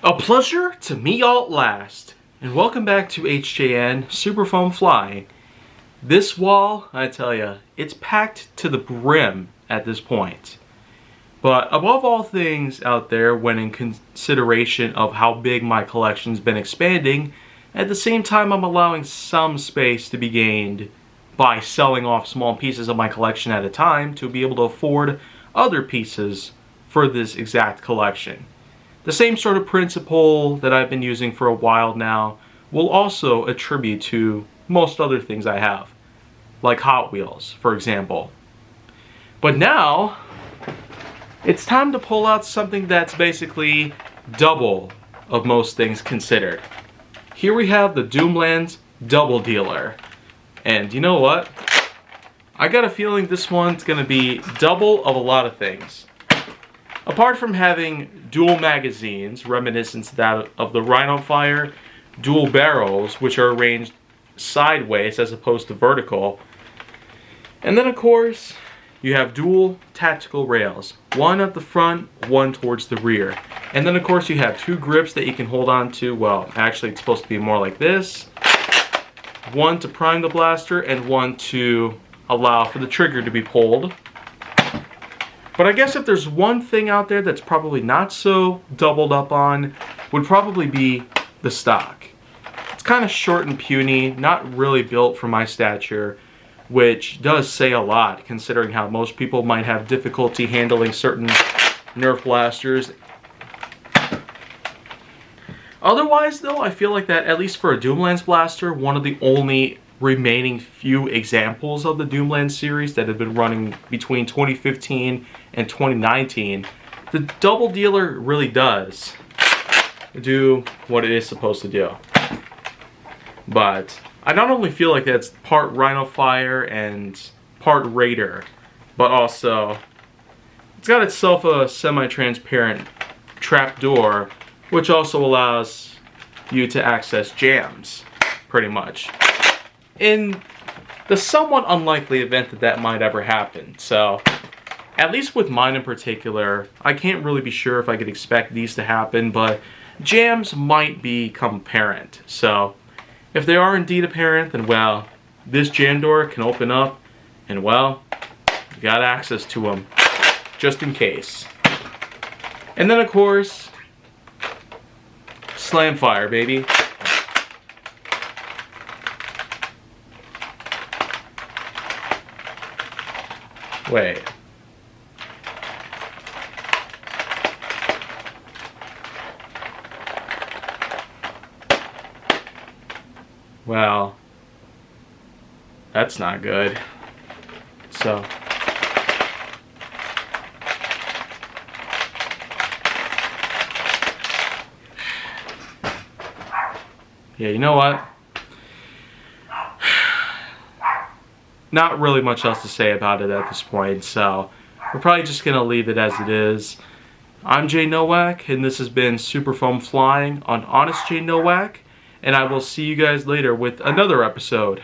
A pleasure to meet y'all at last, and welcome back to HJN Super Foam Flying. This wall, I tell ya, it's packed to the brim at this point. But above all things out there, when in consideration of how big my collection's been expanding, at the same time I'm allowing some space to be gained by selling off small pieces of my collection at a time to be able to afford other pieces for this exact collection. The same sort of principle that I've been using for a while now will also attribute to most other things I have, like Hot Wheels, for example. But now, it's time to pull out something that's basically double of most things considered. Here we have the Doomlands Double Dealer. And you know what? I got a feeling this one's gonna be double of a lot of things. Apart from having dual magazines, reminiscent of that of the Rhino Fire, dual barrels, which are arranged sideways as opposed to vertical. And then of course, you have dual tactical rails. One at the front, one towards the rear. And then of course you have two grips that you can hold on to. Well, actually it's supposed to be more like this. One to prime the blaster and one to allow for the trigger to be pulled. But I guess if there's one thing out there that's probably not so doubled up on, would probably be the stock. It's kind of short and puny, not really built for my stature, which does say a lot considering how most people might have difficulty handling certain Nerf blasters. Otherwise though, I feel like that, at least for a Doomlands blaster, one of the only remaining few examples of the Doomlands series that have been running between 2015 and 2019, the Double Dealer really does do what it is supposed to do. But I not only feel like that's part Rhino Fire and part Raider, but also it's got itself a semi-transparent trap door, which also allows you to access jams, pretty much. In the somewhat unlikely event that that might ever happen. So, at least with mine in particular, I can't really be sure if I could expect these to happen, but jams might become apparent. So, if they are indeed apparent, then well, this jam door can open up, and well, you got access to them, just in case. And then of course, slam fire, baby. Wait. Well, that's not good. So. Yeah, you know what? Not really much else to say about it at this point, so we're probably just going to leave it as it is. I'm Jay Nowak, and this has been Super Foam Flying on Honest Jay Nowak, and I will see you guys later with another episode.